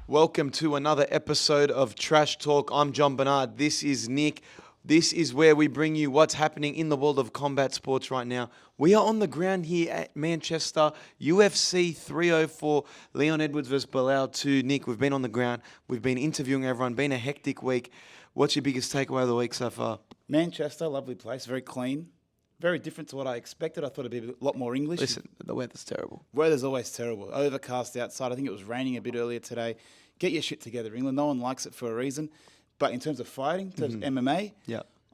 Welcome to another episode of Trash Talk. I'm Jon-Bernard. This is Nick. This is where we bring you what's happening in the world of combat sports right now. We are on the ground here at Manchester, UFC 304, Leon Edwards versus Belal 2. Nick, we've been on the ground. We've been interviewing everyone. Been a hectic week. What's your biggest takeaway of the week so far? Manchester, lovely place, very clean. Very different to what I expected. I thought it'd be a lot more English. Listen, the weather's terrible. Weather's always terrible. Overcast outside. I think it was raining a bit earlier today. Get your shit together, England. No one likes it for a reason. But in terms of fighting, in terms of MMA,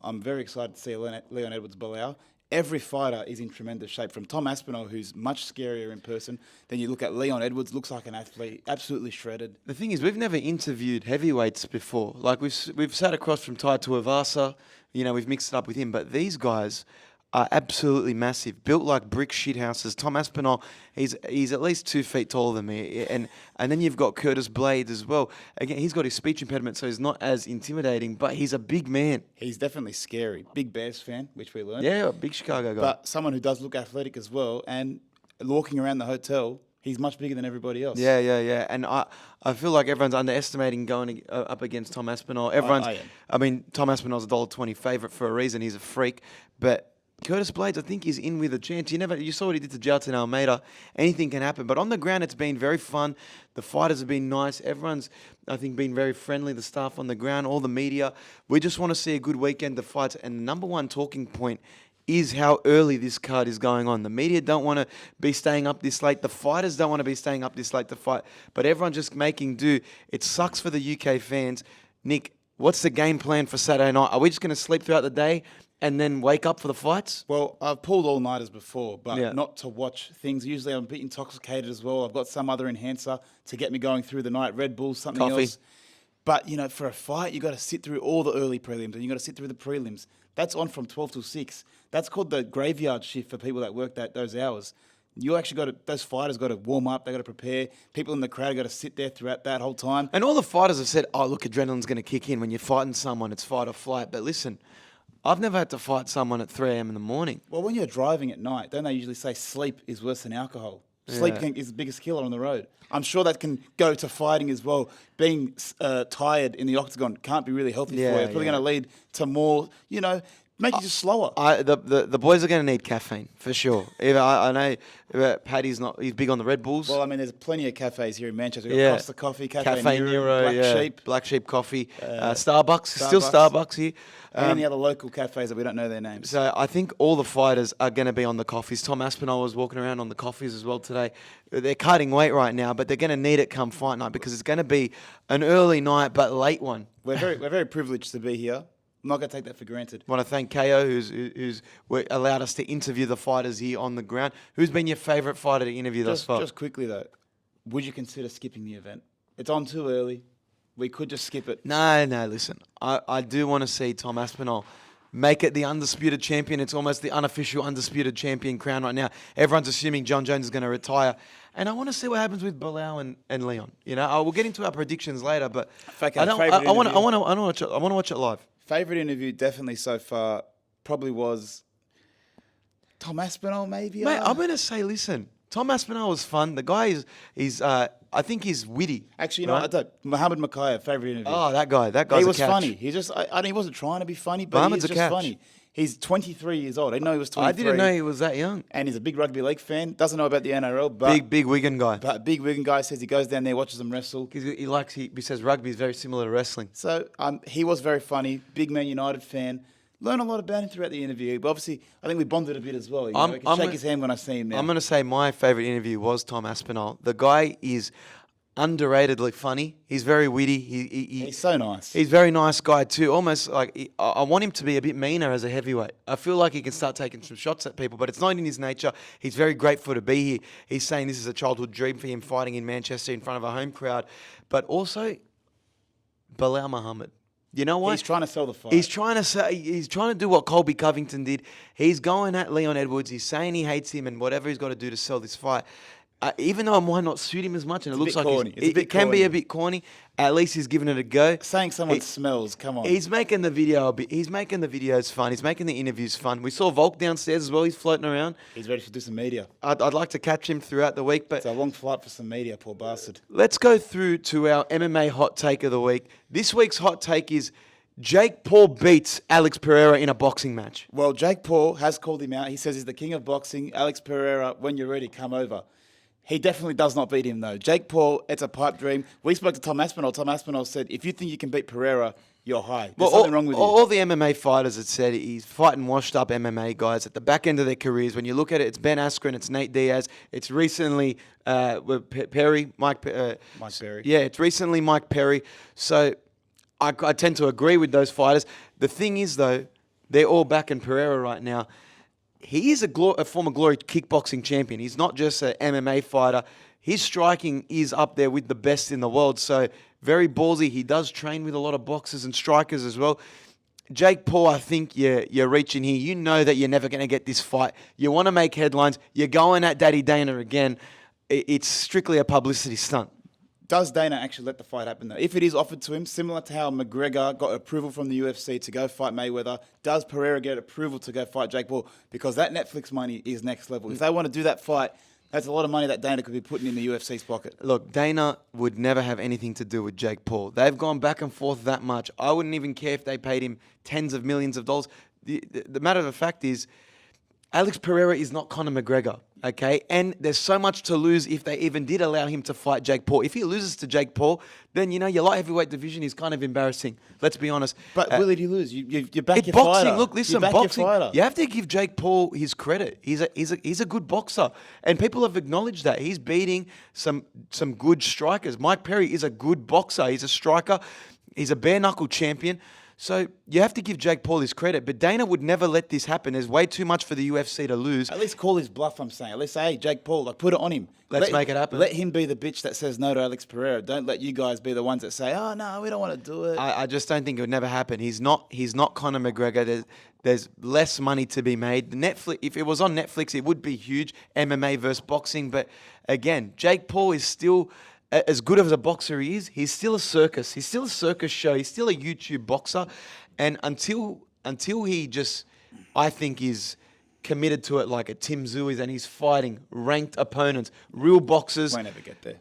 I'm very excited to see Leon Edwards Belal. Every fighter is in tremendous shape. From Tom Aspinall, who's much scarier in person, then you look at Leon Edwards, looks like an athlete, absolutely shredded. The thing is, we've never interviewed heavyweights before. Like, we've sat across from Tai Tuivasa, we've mixed it up with him, but these guys are absolutely massive, built like brick shithouses. Tom Aspinall, he's at least 2 feet taller than me, and then you've got Curtis Blades as well. Again, he's got his speech impediment, so he's not as intimidating, but he's a big man. He's definitely scary. Big Bears fan, which we learned. Yeah, big Chicago guy. But someone who does look athletic as well, and walking around the hotel, he's much bigger than everybody else. Yeah. And I feel like everyone's underestimating going up against Tom Aspinall. I mean, Tom Aspinall's a $1.20 favourite for a reason. He's a freak, but Curtis Blades, I think, is in with a chance. You saw what he did to Jailton Almeida. Anything can happen. But on the ground, it's been very fun. The fighters have been nice. Everyone's, I think, been very friendly. The staff on the ground, all the media. We just want to see a good weekend of fights. And the number one talking point is how early this card is going on. The media don't want to be staying up this late. The fighters don't want to be staying up this late to fight. But everyone's just making do. It sucks for the UK fans. Nick, what's the game plan for Saturday night? Are we just going to sleep throughout the day and then wake up for the fights? Well, I've pulled all-nighters before, but not to watch things. Usually I'm a bit intoxicated as well. I've got some other enhancer to get me going through the night, Red Bull, something else. But, for a fight, you got to sit through all the early prelims, and you got to sit through the prelims. That's on from 12 till 6. That's called the graveyard shift for people that work those hours. You actually those fighters got to warm up, they got to prepare. People in the crowd got to sit there throughout that whole time. And all the fighters have said, oh, look, adrenaline's going to kick in. When you're fighting someone, it's fight or flight. But listen, I've never had to fight someone at 3 a.m. in the morning. Well, when you're driving at night, don't they usually say sleep is worse than alcohol? Sleep is the biggest killer on the road. I'm sure that can go to fighting as well. Being tired in the octagon can't be really healthy for you. It's probably going to lead to more, make you just slower. The boys are going to need caffeine, for sure. I know Paddy's he's big on the Red Bulls. Well, I mean, there's plenty of cafes here in Manchester. We've got Costa Coffee, Cafe Nero, Black Sheep Coffee, Starbucks. Still Starbucks here. And any other local cafes that we don't know their names. So I think all the fighters are going to be on the coffees. Tom Aspinall was walking around on the coffees as well today. They're cutting weight right now, but they're going to need it come fight night because it's going to be an early night but late one. We're very privileged to be here. I'm not going to take that for granted. I want to thank KO who's allowed us to interview the fighters here on the ground. Who's been your favourite fighter to interview thus far? Just quickly though, would you consider skipping the event? It's on too early. We could just skip it. No, listen. I do want to see Tom Aspinall make it the undisputed champion. It's almost the unofficial undisputed champion crown right now. Everyone's assuming John Jones is going to retire. And I want to see what happens with Belal and Leon. We'll get into our predictions later, but I want to watch it live. Favourite interview definitely so far probably was Tom Aspinall, maybe? Mate, I'm going to say, listen, Tom Aspinall was fun. The guy is I think he's witty. Actually, I don't. Muhammad Makayev, favourite interview. Oh, that guy's a catch. He was funny. He just, he wasn't trying to be funny, but he's just funny. He's 23 years old. I didn't know he was 23. I didn't know he was that young. And he's a big rugby league fan. Doesn't know about the NRL, but big Wigan guy. But big Wigan guy says he goes down there, watches them wrestle. He says rugby is very similar to wrestling. So he was very funny. Big Man United fan. Learned a lot about him throughout the interview. But obviously, I think we bonded a bit as well. I can shake his hand when I see him now. I'm going to say my favourite interview was Tom Aspinall. The guy is underratedly funny. He's very witty. He's so nice. He's a very nice guy too. Almost like I want him to be a bit meaner as a heavyweight. I feel like he can start taking some shots at people, but it's not in his nature. He's very grateful to be here. He's saying this is a childhood dream for him, fighting in Manchester in front of a home crowd. But also, Belal Muhammad. You know what? He's trying to sell the fight. He's trying to do what Colby Covington did. He's going at Leon Edwards. He's saying he hates him and whatever he's got to do to sell this fight. even though it might not suit him as much, and it looks like corny. it can be a bit corny. At least he's giving it a go. Saying someone smells, come on. He's making the video a bit. He's making the videos fun. He's making the interviews fun. We saw Volk downstairs as well. He's floating around. He's ready to do some media. I'd like to catch him throughout the week, but it's a long flight for some media, poor bastard. Let's go through to our MMA hot take of the week. This week's hot take is Jake Paul beats Alex Pereira in a boxing match. Well, Jake Paul has called him out. He says he's the king of boxing. Alex Pereira, when you're ready, come over. He definitely does not beat him, though. Jake Paul, it's a pipe dream. We spoke to Tom Aspinall. Tom Aspinall said, if you think you can beat Pereira, you're high. There's something wrong with you. All the MMA fighters had said he's fighting washed-up MMA guys at the back end of their careers. When you look at it, it's Ben Askren, it's Nate Diaz, it's recently Perry, Mike Perry. Yeah, it's recently Mike Perry. So I tend to agree with those fighters. The thing is, though, they're all back in Pereira right now. He is a former Glory kickboxing champion. He's not just an MMA fighter. His striking is up there with the best in the world. So very ballsy. He does train with a lot of boxers and strikers as well. Jake Paul, I think you're reaching here. You know that you're never going to get this fight. You want to make headlines. You're going at Daddy Dana again. It's strictly a publicity stunt. Does Dana actually let the fight happen, though? If it is offered to him, similar to how McGregor got approval from the UFC to go fight Mayweather, does Pereira get approval to go fight Jake Paul? Because that Netflix money is next level. If they want to do that fight, that's a lot of money that Dana could be putting in the UFC's pocket. Look, Dana would never have anything to do with Jake Paul. They've gone back and forth that much. I wouldn't even care if they paid him tens of millions of dollars. The matter of the fact is, Alex Pereira is not Conor McGregor, okay? And there's so much to lose if they even did allow him to fight Jake Paul. If he loses to Jake Paul, then, your light heavyweight division is kind of embarrassing. Let's be honest. But will he lose? You back your boxing, fighter. Look, listen, boxing, you have to give Jake Paul his credit. He's a good boxer. And people have acknowledged that. He's beating some good strikers. Mike Perry is a good boxer. He's a striker. He's a bare-knuckle champion. So you have to give Jake Paul his credit, but Dana would never let this happen. There's way too much for the UFC to lose. At least call his bluff, I'm saying. At least say, hey, Jake Paul, put it on him. Let's make it happen. Let him be the bitch that says no to Alex Pereira. Don't let you guys be the ones that say, oh, no, we don't want to do it. I just don't think it would never happen. He's not Conor McGregor. There's less money to be made. Netflix, if it was on Netflix, it would be huge, MMA versus boxing. But again, Jake Paul is still... as good as a boxer he is, he's still a circus. He's still a circus show. He's still a YouTube boxer. And until he just, I think, is committed to it like a Tim Tszyu is and he's fighting ranked opponents, real boxers. Won't ever get there.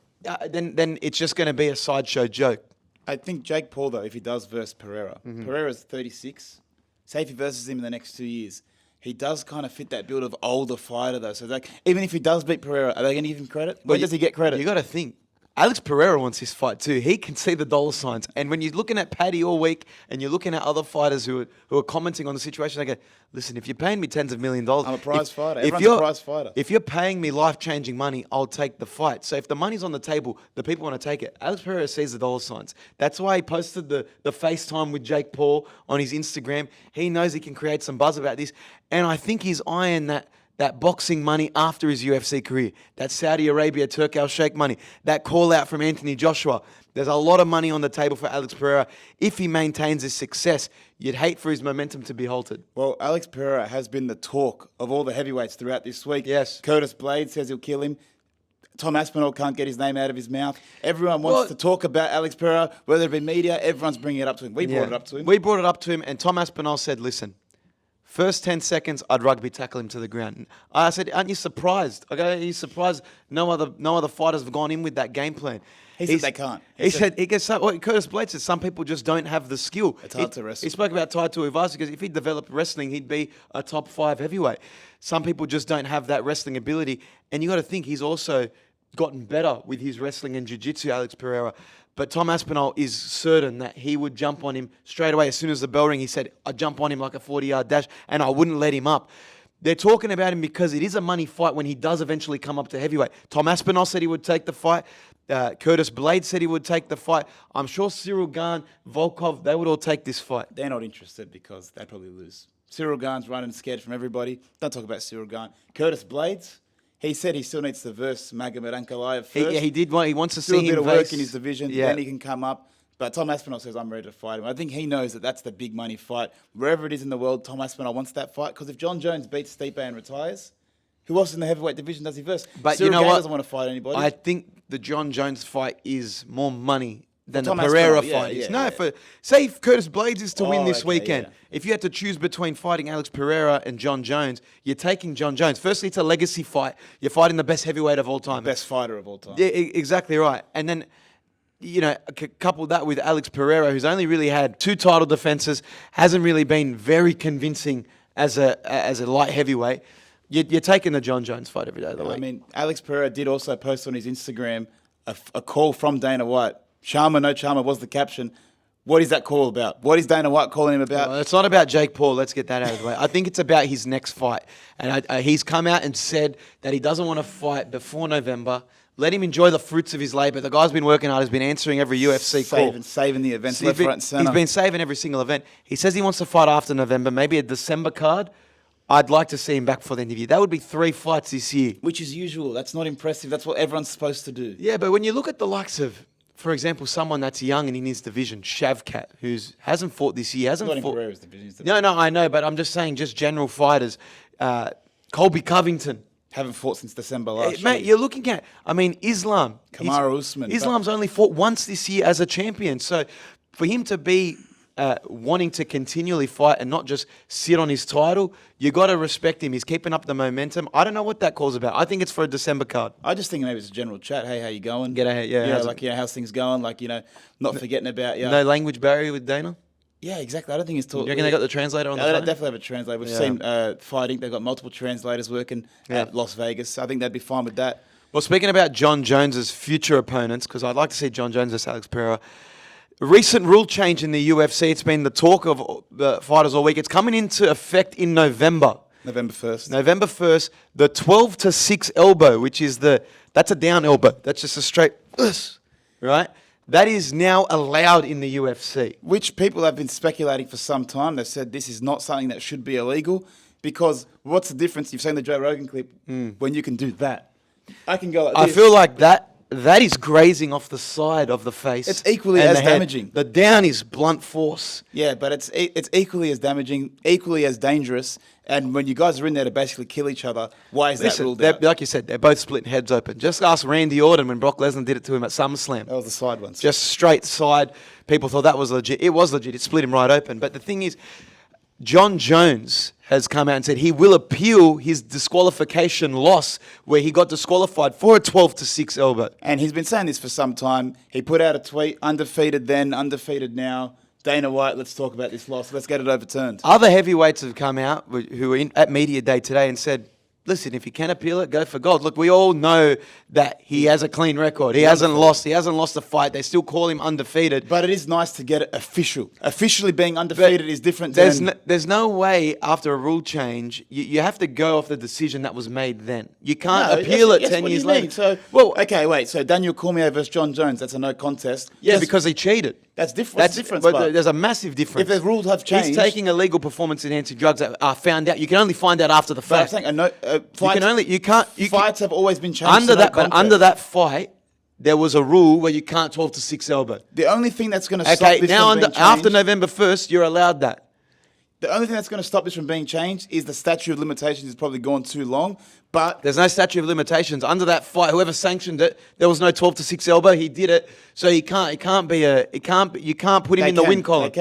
Then it's just going to be a sideshow joke. I think Jake Paul, though, if he does versus Pereira, Pereira's 36. Say if he versus him in the next 2 years, he does kind of fit that build of older fighter, though. So even if he does beat Pereira, are they going to give him credit? Where does he get credit? You got to think. Alex Pereira wants his fight too. He can see the dollar signs. And when you're looking at Paddy all week and you're looking at other fighters who are commenting on the situation, they go, listen, if you're paying me tens of millions of dollars... I'm a prize fighter. Everyone's a prize fighter. If you're paying me life-changing money, I'll take the fight. So if the money's on the table, the people want to take it. Alex Pereira sees the dollar signs. That's why he posted the FaceTime with Jake Paul on his Instagram. He knows he can create some buzz about this. And I think he's eyeing that boxing money after his UFC career, that Saudi Arabia, Turk al-Sheikh money, that call out from Anthony Joshua. There's a lot of money on the table for Alex Pereira. If he maintains his success, you'd hate for his momentum to be halted. Well, Alex Pereira has been the talk of all the heavyweights throughout this week. Yes. Curtis Blades says he'll kill him. Tom Aspinall can't get his name out of his mouth. Everyone wants to talk about Alex Pereira, whether it be media, everyone's bringing it up to him. We brought it up to him. We brought it up to him, and Tom Aspinall said, listen, first 10 seconds, I'd rugby tackle him to the ground. I said, aren't you surprised? Okay, are you surprised no other fighters have gone in with that game plan? He said they can't. Curtis Blades said some people just don't have the skill. It's hard to wrestle. He spoke about Tai Tuivasa because if he developed wrestling, he'd be a top 5 heavyweight. Some people just don't have that wrestling ability. And you got to think he's also gotten better with his wrestling and jiu-jitsu, Alex Pereira. But Tom Aspinall is certain that he would jump on him straight away. As soon as the bell rang, he said, I'd jump on him like a 40-yard dash, and I wouldn't let him up. They're talking about him because it is a money fight when he does eventually come up to heavyweight. Tom Aspinall said he would take the fight. Curtis Blades said he would take the fight. I'm sure Cyril Gane, Volkov, they would all take this fight. They're not interested because they'd probably lose. Cyril Gane's running scared from everybody. Don't talk about Cyril Gane. Curtis Blades, he said he still needs to verse Magomed Ankalaev first. He did. He wants to see him a bit of work in his division. Then he can come up. But Tom Aspinall says, I'm ready to fight him. I think he knows that that's the big money fight. Wherever it is in the world, Tom Aspinall wants that fight. Because if John Jones beats Stipe and retires, Who else in the heavyweight division does he verse? But Cyril you know Gane what? doesn't want to fight anybody. I think the John Jones fight is more money than the Tom Pereira Aspinall, fight yeah, is. yeah, No, say if Curtis Blades is to win this okay, weekend, yeah. if you had to choose between fighting Alex Pereira and John Jones, you're taking John Jones. Firstly, it's a legacy fight. You're fighting the best heavyweight of all time. Best fighter of all time. Yeah, exactly right. And then, couple that with Alex Pereira, who's only really had 2 title defenses, hasn't really been very convincing as a light heavyweight. You're taking the John Jones fight every day of the week. I mean, Alex Pereira did also post on his Instagram a call from Dana White. Charmer, no charmer was the caption. What is that call about? What is Dana White calling him about? Well, it's not about Jake Paul. Let's get that out of the way. I think it's about his next fight. And he's come out and said that he doesn't want to fight before November. Let him enjoy the fruits of his labour. The guy's been working hard. He's been answering every UFC call. Saving the events left, right and centre. He's been saving every single event. He says he wants to fight after November, maybe a December card. I'd like to see him back for the interview. That would be 3 fights this year. Which is usual. That's not impressive. That's what everyone's supposed to do. Yeah, but when you look at the likes of, for example, someone that's young and in his division, Shavkat, who hasn't fought this year, hasn't Not fought. in Pereira's division. No, I know, but I'm just saying, just general fighters. Colby Covington. Haven't fought since December last Mate, year. you're looking at, Islam. Kamaru Usman. Islam's only fought once this year as a champion. So for him to be wanting to continually fight and not just sit on his title, you got to respect him. He's keeping up the momentum. I don't know what that call's about. I think it's for a December card. I just think maybe it's a general chat. Hey, how you going? Yeah, how's things going? Not forgetting about you. No language barrier with Dana? Yeah, exactly. I don't think it's You reckon they got the translator on the They phone? definitely have a translator. We've seen fighting. They've got multiple translators working at Las Vegas. I think they'd be fine with that. Well, speaking about John Jones's future opponents, because I'd like to see John Jones versus Alex Pereira. Recent rule change in the UFC. It's been the talk of the fighters all week. It's coming into effect in November. November 1st. November 1st, the 12-6 elbow, which is that's a down elbow. That's just a straight, right? That is now allowed in the UFC. Which people have been speculating for some time. They've said this is not something that should be illegal because what's the difference? You've seen the Joe Rogan clip when you can do that. I can go like this. I feel like that is grazing off the side of the face. It's equally and as the head. damaging. The down is blunt force. Yeah, but it's equally as damaging, equally as dangerous. And when you guys are in there to basically kill each other, why is that ruled out? Like you said, they're both splitting heads open. Just ask Randy Orton when Brock Lesnar did it to him at SummerSlam. That was the side ones. Just straight side. People thought that was legit. It was legit. It split him right open. But the thing is, John Jones has come out and said he will appeal his disqualification loss where he got disqualified for a 12-6 elbow. And he's been saying this for some time. He put out a tweet, undefeated then, undefeated now. Dana White, let's talk about this loss. Let's get it overturned. Other heavyweights have come out who were at Media Day today and said, listen, if you can appeal it, go for gold. Look, we all know that he has a clean record. He hasn't lost a fight. They still call him undefeated. But it is nice to get it official. Officially being undefeated is different than... There's no way after a rule change, you have to go off the decision that was made then. You can't appeal it 10 years later. So Daniel Cormier versus John Jones, that's a no contest. Yeah, because he cheated. That's different. That's different. But there's a massive difference. If the rules have changed... He's taking illegal performance-enhancing drugs that are found out. You can only find out after the fact. But I'm saying fights have always been changed under that fight, there was a rule where you can't 12-6 elbow. The only thing that's going to stop this from being changed... after November 1st, you're allowed that. The only thing that's going to stop this from being changed is the statute of limitations has probably gone too long. But there's no statute of limitations under that fight. Whoever sanctioned it, there was no 12-6 elbow. He did it, so you can't put him in the win column.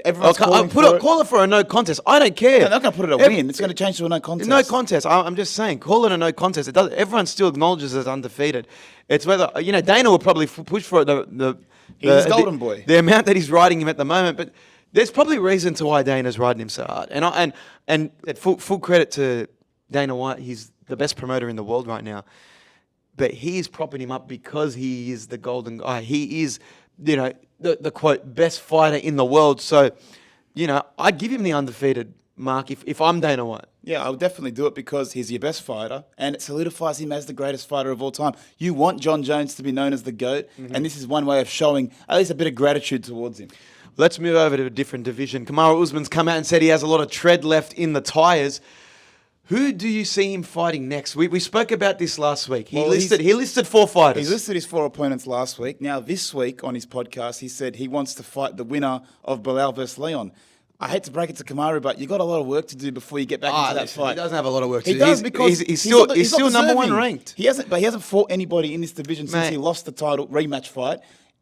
Everyone's call it for a no contest. I don't care. No, they're not going to put it a win. It's going to change to a no contest. No contest. I'm just saying, call it a no contest. It does. Everyone still acknowledges it's undefeated. It's whether Dana will probably push for it. He's golden boy. The amount that he's riding him at the moment, but. There's probably reason to why Dana's riding him so hard, and full credit to Dana White. He's the best promoter in the world right now, but he is propping him up because he is the golden guy. He is, the quote best fighter in the world. So, I'd give him the undefeated mark if I'm Dana White. Yeah, I would definitely do it because he's your best fighter and it solidifies him as the greatest fighter of all time. You want John Jones to be known as the GOAT, and this is one way of showing at least a bit of gratitude towards him. Let's move over to a different division. Kamaru Usman's come out and said he has a lot of tread left in the tyres. Who do you see him fighting next? We spoke about this last week. He listed 4 fighters. He listed his 4 opponents last week. Now, this week on his podcast, he said he wants to fight the winner of Bilal versus Leon. I hate to break it to Kamaru, but you got a lot of work to do before you get back into that fight. He doesn't have a lot of work to He do. does because he's still number one ranked. He hasn't fought anybody in this division since he lost the title rematch fight.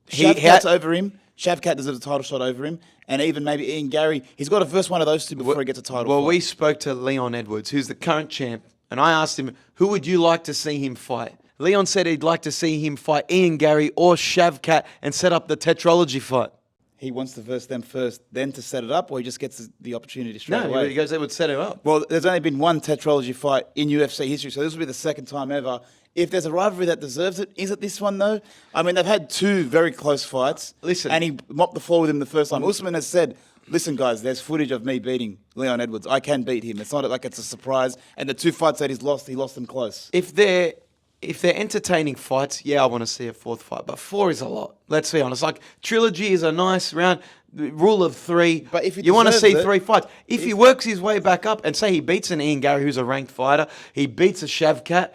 He Shavkat's over him. Shavkat deserves a title shot over him, and even maybe Ian Gary. He's got to verse one of those two before he gets a title. Well, fight. we spoke to Leon Edwards, who's the current champ, and I asked him, who would you like to see him fight? Leon said he'd like to see him fight Ian Gary or Shavkat and set up the tetralogy fight. He wants to verse them first, then to set it up, or he just gets the opportunity straight away? No, he goes, they would set him up. Well, there's only been one tetralogy fight in UFC history, so this will be the second time ever. If there's a rivalry that deserves it, is it this one, though? I mean, they've had two very close fights. Listen. And he mopped the floor with him the first time. Usman has said, listen, guys, there's footage of me beating Leon Edwards. I can beat him. It's not like it's a surprise. And the two fights that he lost them close. If they're entertaining fights, yeah, I want to see a fourth fight. But 4 is a lot. Let's be honest. Like, trilogy is a nice round. Rule of 3. But if you want to see 3 fights. If he works his way back up and say he beats an Ian Gary, who's a ranked fighter, he beats a Shavkat,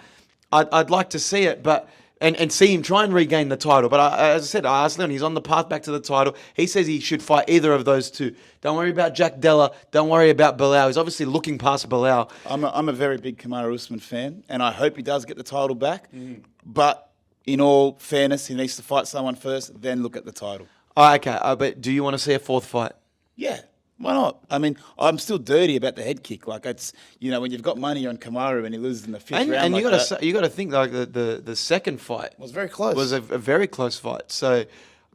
I'd like to see it, but and see him try and regain the title. But as I said, I asked Leon, he's on the path back to the title. He says he should fight either of those two. Don't worry about Jack Della. Don't worry about Bilal. He's obviously looking past Bilal. I'm a very big Kamaru Usman fan, and I hope he does get the title back. But in all fairness, he needs to fight someone first, then look at the title. Oh, okay, but do you want to see a fourth fight? Yeah. Why not? I mean, I'm still dirty about the head kick. Like, it's, when you've got money on Kamaru and he loses in the fifth round, and you got to think like the second fight was very close. Was a very close fight. So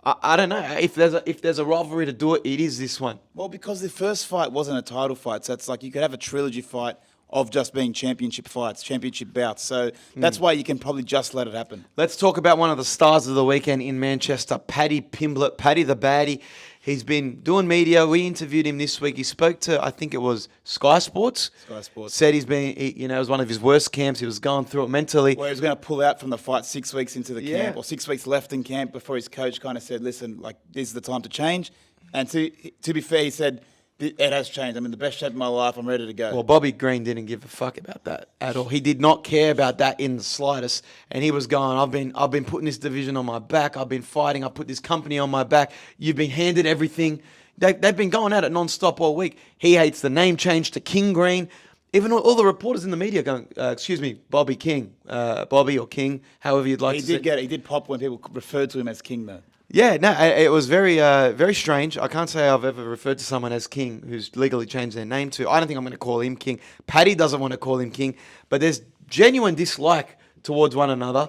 I don't know if there's a rivalry to do it. It is this one. Well, because the first fight wasn't a title fight, so it's like you could have a trilogy fight of just being championship fights, championship bouts. So that's why you can probably just let it happen. Let's talk about one of the stars of the weekend in Manchester, Paddy Pimblett, Paddy the Baddie. He's been doing media. We interviewed him this week. He spoke to, I think it was Sky Sports. Sky Sports. Said it was one of his worst camps. He was going through it mentally. Well, he was going to pull out from the fight 6 weeks into the camp, or 6 weeks left in camp before his coach kind of said, listen, like, this is the time to change. And to be fair, he said, it has changed. I'm in the best shape of my life. I'm ready to go. Well, Bobby Green didn't give a fuck about that at all. He did not care about that in the slightest. And he was going, I've been putting this division on my back. I've been fighting. I put this company on my back. You've been handed everything. They've been going at it non-stop all week. He hates the name change to King Green. Even all the reporters in the media going, excuse me, Bobby King, Bobby or King, however you'd like to say. He did pop when people referred to him as King, though. Yeah, no, it was very, very strange. I can't say I've ever referred to someone as King who's legally changed their name to. I don't think I'm going to call him King. Paddy doesn't want to call him King, but there's genuine dislike towards one another.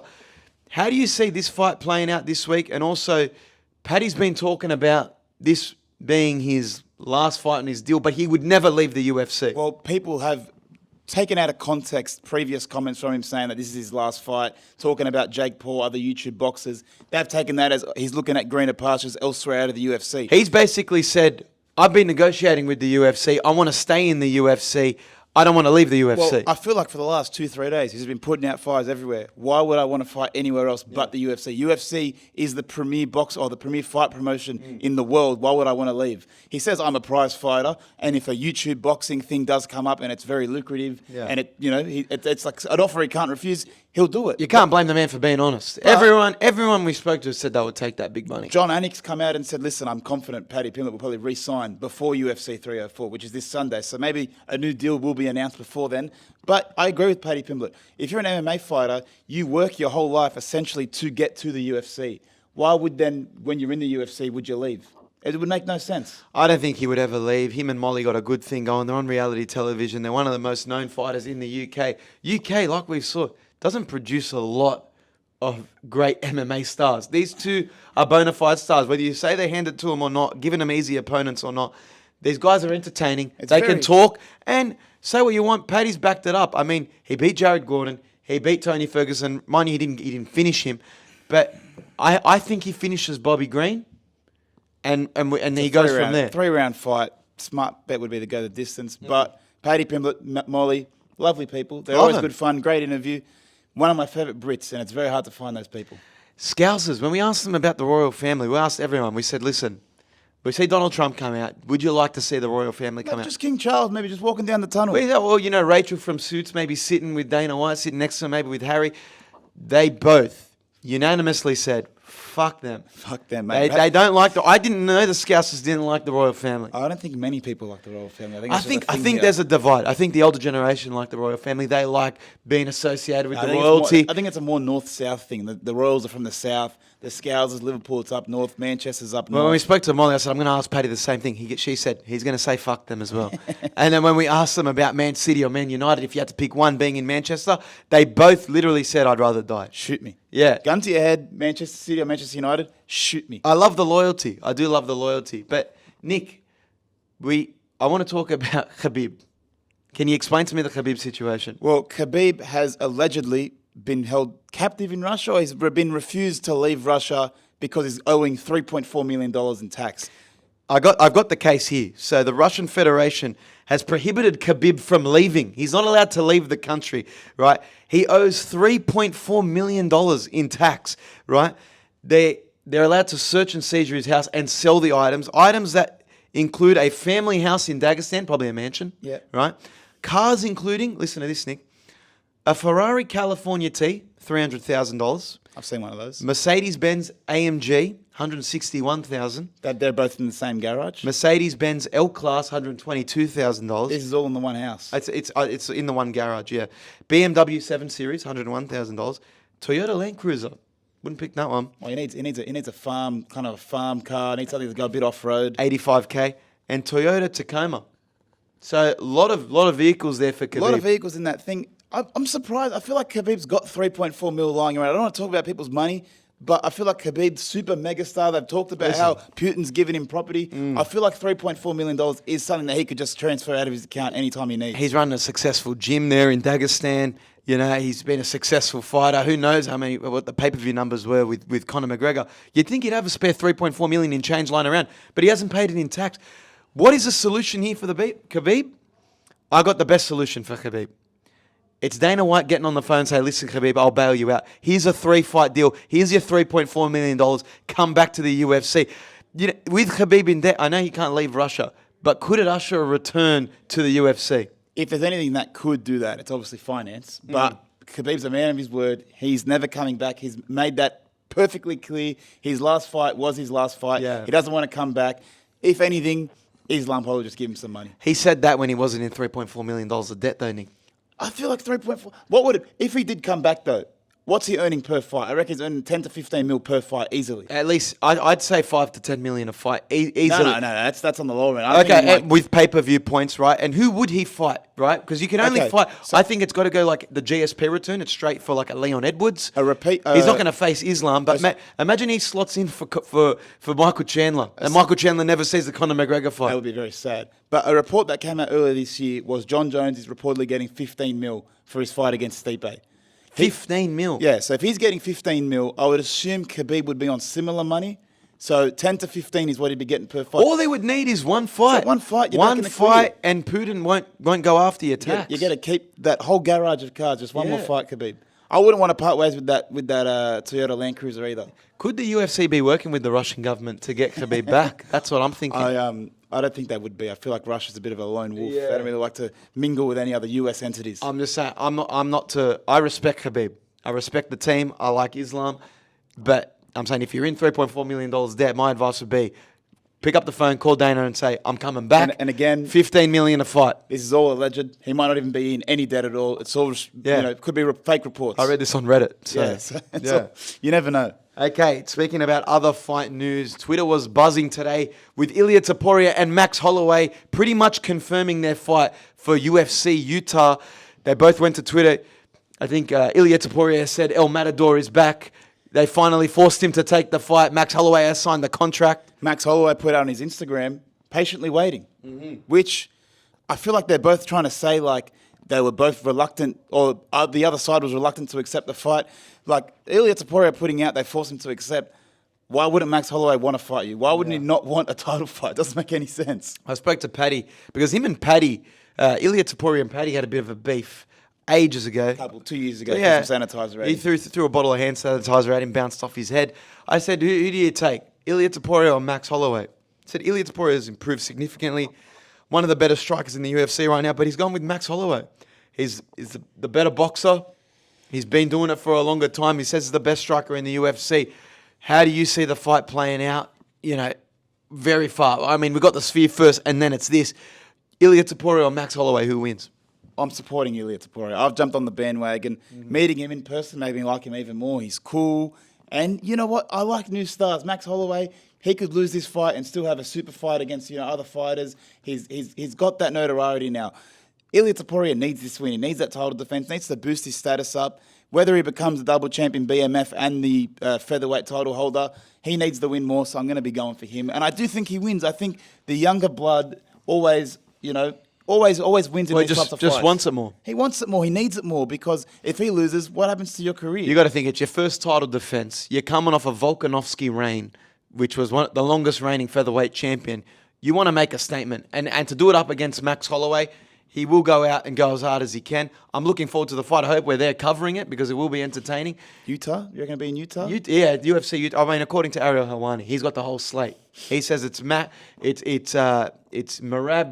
How do you see this fight playing out this week? And also, Paddy's been talking about this being his last fight in his deal, but he would never leave the UFC. Well, people have taken out of context previous comments from him saying that this is his last fight, talking about Jake Paul, other YouTube boxers. They've taken that as he's looking at greener pastures elsewhere out of the UFC. He's basically said, I've been negotiating with the UFC. I want to stay in the UFC. I don't want to leave the UFC. Well, I feel like for the last 2-3 days, he's been putting out fires everywhere. Why would I want to fight anywhere else but the UFC? UFC is the premier box or the premier fight promotion in the world. Why would I want to leave? He says I'm a prize fighter, and if a YouTube boxing thing does come up and it's very lucrative, and it's like an offer he can't refuse, he'll do it. You can't blame the man for being honest. Everyone we spoke to said they would take that big money. John Anik come out and said, listen, I'm confident Paddy Pimblett will probably re-sign before UFC 304, which is this Sunday. So maybe a new deal will be announced before then. But I agree with Paddy Pimblett. If you're an MMA fighter, you work your whole life essentially to get to the UFC. Why would then, when you're in the UFC, would you leave? It would make no sense. I don't think he would ever leave. Him and Molly got a good thing going. They're on reality television. They're one of the most known fighters in the UK. UK, like we saw, doesn't produce a lot of great MMA stars. These two are bona fide stars. Whether you say they hand it to them or not, giving them easy opponents or not, these guys are entertaining. They can talk and say what you want. Paddy's backed it up. I mean, he beat Jared Gordon. He beat Tony Ferguson. Mind you, he didn't finish him. But I think he finishes Bobby Green. And he goes from there. 3-round fight. Smart bet would be to go the distance. But Paddy Pimblett, Molly, lovely people. They're always good fun. Great interview. One of my favourite Brits, and it's very hard to find those people. Scousers, when we asked them about the royal family, we asked everyone. We said, listen, we see Donald Trump come out. Would you like to see the royal family come out? Just King Charles, maybe just walking down the tunnel. Well, Rachel from Suits, maybe sitting with Dana White, sitting next to him, maybe with Harry. They both unanimously said, Fuck them. Fuck them, mate. They don't like I didn't know the Scousers didn't like the royal family. I don't think many people like the royal family. I think there's a divide. I think the older generation like the royal family. They like being associated with the royalty. I think it's a more north-south thing. The Royals are from the south. The Scousers, Liverpool, it's up north. Manchester's up north. Well, when we spoke to Molly, I said, I'm going to ask Paddy the same thing. She said, he's going to say fuck them as well. And then when we asked them about Man City or Man United, if you had to pick one being in Manchester, they both literally said, I'd rather die. Shoot me. Yeah. Gun to your head, Manchester City or Manchester United, shoot me. I love the loyalty. I do love the loyalty. But, Nick, I want to talk about Khabib. Can you explain to me the Khabib situation? Well, Khabib has allegedly been held captive in Russia, or he's been refused to leave Russia because he's owing $3.4 million in tax. I've got the case here. So the Russian Federation has prohibited Khabib from leaving. He's not allowed to leave the country, right? He owes $3.4 million in tax, right? They're allowed to search and seizure his house and sell the items that include a family house in Dagestan, probably a mansion, right? Cars including, listen to this, Nick, a Ferrari California T, $300,000. I've seen one of those. Mercedes-Benz AMG, $161,000. That they're both in the same garage. Mercedes-Benz L-Class, $122,000. This is all in the one house. It's in the one garage, yeah. BMW 7 Series, $101,000. Toyota Land Cruiser, wouldn't pick that one. Well, he needs a farm, kind of a farm car. Needs something to go a bit off road. $85K, and Toyota Tacoma. So a lot of vehicles there for Khabib. A lot of vehicles in that thing. I'm surprised. I feel like Khabib's got 3.4 mil lying around. I don't want to talk about people's money, but I feel like Khabib's super megastar. They've talked about how Putin's given him property. I feel like $3.4 million is something that he could just transfer out of his account anytime he needs. He's running a successful gym there in Dagestan. You know, he's been a successful fighter. Who knows what the pay-per-view numbers were with Conor McGregor. You'd think he'd have a spare 3.4 million in change lying around, but he hasn't paid it in tax. What is the solution here for Khabib? I got the best solution for Khabib. It's Dana White getting on the phone and saying, listen, Khabib, I'll bail you out. Here's a 3-fight deal. Here's your $3.4 million. Come back to the UFC. You know, with Khabib in debt, I know he can't leave Russia, but could it usher a return to the UFC? If there's anything that could do that, it's obviously finance. But Khabib's a man of his word. He's never coming back. He's made that perfectly clear. His last fight was his last fight. Yeah. He doesn't want to come back. If anything, Islam will just give him some money. He said that when he wasn't in $3.4 million of debt, though, Nick. I feel like 3.4. What would it, if he did come back though? What's he earning per fight? I reckon he's earning 10 to 15 mil per fight easily. At least I'd say 5 to 10 million a fight easily. No, that's on the lower end. Okay, with pay-per-view points, right? And who would he fight, right? Because you can only fight. So I think it's got to go like the GSP return. It's straight for like a Leon Edwards. A repeat. He's not going to face Islam, but imagine he slots in for Michael Chandler, and Michael Chandler never sees the Conor McGregor fight. That would be very sad. But a report that came out earlier this year was John Jones is reportedly getting 15 mil for his fight against Stipe. 15 mil? Yeah, so if he's getting 15 mil, I would assume Khabib would be on similar money. So 10 to 15 is what he'd be getting per fight. All they would need is one fight. So one fight. One fight, and Putin won't go after your tax. You got to keep that whole garage of cars. Just one more fight, Khabib. I wouldn't want to part ways with that Toyota Land Cruiser either. Could the UFC be working with the Russian government to get Khabib back? That's what I'm thinking. I don't think they would be. I feel like Russia's a bit of a lone wolf. They don't really like to mingle with any other US entities. I'm just saying, I respect Khabib. I respect the team. I like Islam. But I'm saying if you're in $3.4 million debt, my advice would be pick up the phone, call Dana and say, I'm coming back. And again, $15 million a fight. This is all alleged. He might not even be in any debt at all. It's all, could be fake reports. I read this on Reddit. So, you never know. Okay, speaking about other fight news, Twitter was buzzing today with Ilia Topuria and Max Holloway pretty much confirming their fight for UFC Utah. They both went to Twitter. I think Ilia Topuria said El Matador is back. They finally forced him to take the fight. Max Holloway has signed the contract. Max Holloway put out on his Instagram, patiently waiting, which I feel like they're both trying to say like they were both reluctant, or the other side was reluctant to accept the fight. Like Ilia Topuria putting out, they forced him to accept. Why wouldn't Max Holloway want to fight you? Why wouldn't he not want a title fight? It doesn't make any sense. I spoke to Paddy because him and Paddy, Ilia Topuria and Paddy had a bit of a beef ages ago. 2 years ago, yeah. Some sanitizer at him. He threw a bottle of hand sanitizer at him, bounced off his head. I said, who do you take, Ilia Topuria or Max Holloway? I said, Ilia Topuria has improved significantly. One of the better strikers in the UFC right now, but he's gone with Max Holloway. He's the better boxer. He's been doing it for a longer time. He says he's the best striker in the UFC. How do you see the fight playing out? Very far. I mean, we got the Sphere first, and then it's this. Ilia Topuria or Max Holloway, who wins? I'm supporting Ilia Topuria. I've jumped on the bandwagon. Meeting him in person made me like him even more. He's cool. And you know what? I like new stars. Max Holloway, he could lose this fight and still have a super fight against other fighters. He's got that notoriety now. Ilia Topuria needs this win. He needs that title defense. Needs to boost his status up. Whether he becomes the double champion BMF and the featherweight title holder, he needs the win more. So I'm going to be going for him. And I do think he wins. I think the younger blood always wins in these types of fights. Just wants it more. He wants it more. He needs it more because if he loses, what happens to your career? You got to think it's your first title defense. You're coming off a Volkanovski reign, which was the longest reigning featherweight champion. You want to make a statement, and to do it up against Max Holloway, he will go out and go as hard as he can. I'm looking forward to the fight. I hope we're there covering it because it will be entertaining. Utah? You're going to be in Utah? Yeah, UFC. I mean, according to Ariel Helwani, he's got the whole slate. He says it's Merab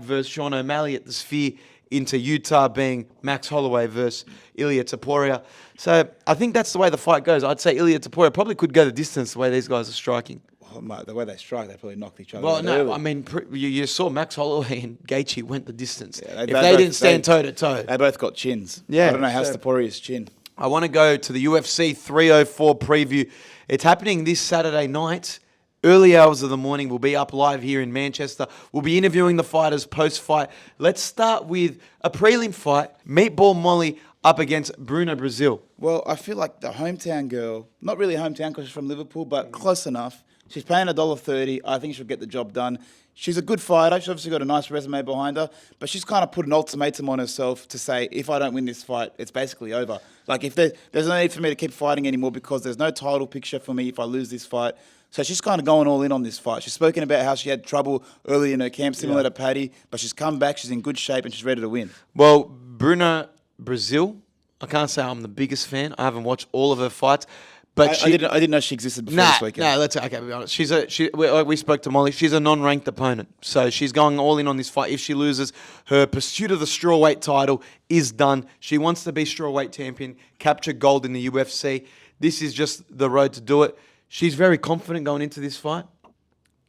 versus Sean O'Malley at the Sphere, into Utah being Max Holloway versus Ilia Topuria. So I think that's the way the fight goes. I'd say Ilia Topuria probably could go the distance the way these guys are striking. Oh, mate, the way they strike, they probably knocked each other out. Well, no, early. I mean, you saw Max Holloway and Gaethje went the distance. Yeah, if they didn't stand toe-to-toe. They both got chins. Yeah, I don't know how's Topuria's chin. I want to go to the UFC 304 preview. It's happening this Saturday night. Early hours of the morning. We'll be up live here in Manchester. We'll be interviewing the fighters post-fight. Let's start with a prelim fight. Meatball Molly up against Bruno Brazil. Well, I feel like the hometown girl, not really hometown because she's from Liverpool, but close enough. She's paying $1.30. I think she'll get the job done. She's a good fighter. She's obviously got a nice resume behind her, but she's kind of put an ultimatum on herself to say, if I don't win this fight, it's basically over. Like, if there's no need for me to keep fighting anymore because there's no title picture for me if I lose this fight. So she's kind of going all in on this fight. She's spoken about how she had trouble early in her camp, similar to Paddy, but she's come back, she's in good shape, and she's ready to win. Well, Bruno Brazil, I can't say I'm the biggest fan. I haven't watched all of her fights. But I didn't know she existed before this weekend. Okay, be honest. We spoke to Molly. She's a non-ranked opponent, so she's going all in on this fight. If she loses, her pursuit of the strawweight title is done. She wants to be strawweight champion, capture gold in the UFC. This is just the road to do it. She's very confident going into this fight.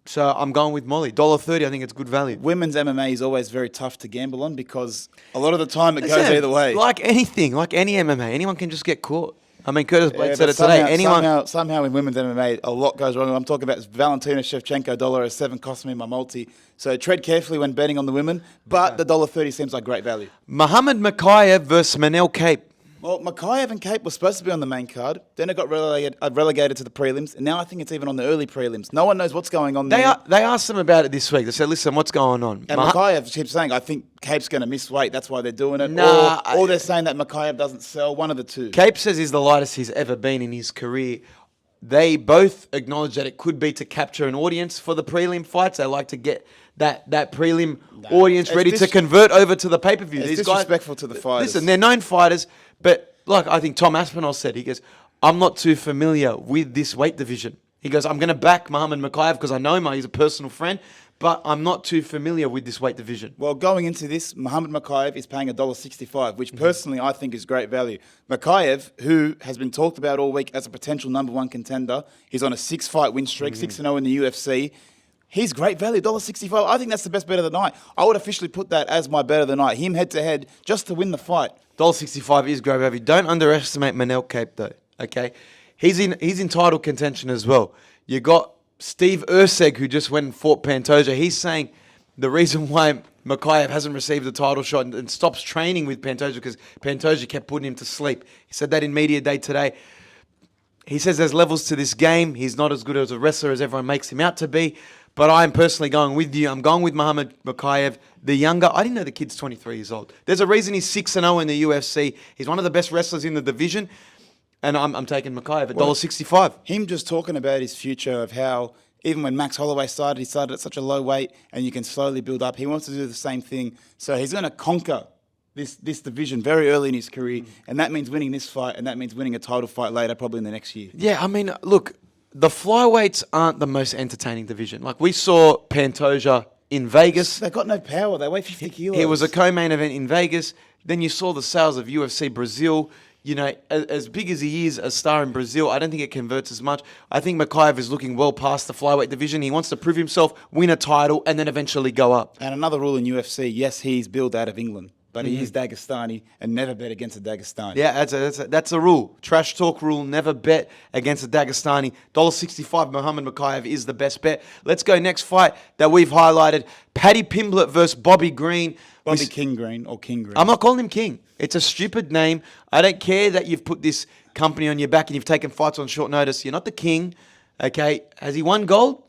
So I'm going with Molly. $1.30, I think it's good value. Women's MMA is always very tough to gamble on because a lot of the time it goes either way. Like anything, like any MMA, anyone can just get caught. I mean, Curtis Blade said it today. Somehow in women's MMA, a lot goes wrong. I'm talking about Valentina Shevchenko, $1.07 cost me my multi. So tread carefully when betting on the women, but the $1.30 seems like great value. Muhammad Mokaev versus Manel Kape. Well, Mokaev and Kape were supposed to be on the main card. Then it got relegated to the prelims. And now I think it's even on the early prelims. No one knows what's going on there. They asked them about it this week. They said, listen, what's going on? And Mokaev keeps saying, I think Kape's going to miss weight. That's why they're doing it. Or they're saying that Mokaev doesn't sell. One of the two. Kape says he's the lightest he's ever been in his career. They both acknowledge that it could be to capture an audience for the prelim fights. They like to get that prelim audience ready to convert over to the pay-per-view. It's disrespectful to the fighters. Listen, they're known fighters, but like I think Tom Aspinall said, he goes, I'm not too familiar with this weight division. He goes, I'm going to back Muhammad Mokaev because I know him, he's a personal friend, but I'm not too familiar with this weight division. Well, going into this, Muhammad Mokaev is paying $1.65, which personally I think is great value. Mokaev, who has been talked about all week as a potential number one contender, he's on a 6-fight win streak, 6-0 in the UFC. He's great value, $1.65. I think that's the best bet of the night. I would officially put that as my bet of the night. Him head-to-head just to win the fight. $1.65 is great value. Don't underestimate Manel Kape, though, okay? He's in title contention as well. You got Steve Erceg, who just went and fought Pantoja. He's saying the reason why Mokaev hasn't received the title shot and stops training with Pantoja because Pantoja kept putting him to sleep. He said that in media day today. He says there's levels to this game. He's not as good as a wrestler as everyone makes him out to be. But I'm personally going with you. I'm going with Muhammad Mokaev, the younger. I didn't know the kid's 23 years old. There's a reason he's 6-0 in the UFC. He's one of the best wrestlers in the division. And I'm taking Mokaev at $1.65. Him just talking about his future of how even when Max Holloway started, he started at such a low weight and you can slowly build up. He wants to do the same thing. So he's going to conquer this division very early in his career. And that means winning this fight and that means winning a title fight later, probably in the next year. Yeah, I mean, look, the flyweights aren't the most entertaining division. Like we saw Pantoja in Vegas. They've got no power. They weigh 50 kilos. It was a co-main event in Vegas. Then you saw the sales of UFC Brazil. you know, as big as he is a star in Brazil, I don't think it converts as much. I think Mikhaev is looking well past the flyweight division. He wants to prove himself, win a title, and then eventually go up. And another rule in UFC, yes, he's billed out of England, but he is Dagestani, and never bet against a Dagestani. Yeah, that's a rule. Trash talk rule, never bet against a Dagestani. $1.65, Muhammad Mikhaev is the best bet. Let's go next fight that we've highlighted. Paddy Pimblett versus Bobby Green. Bobby King Green or King Green. I'm not calling him King. It's a stupid name. I don't care that you've put this company on your back and you've taken fights on short notice. You're not the king, okay? Has he won gold?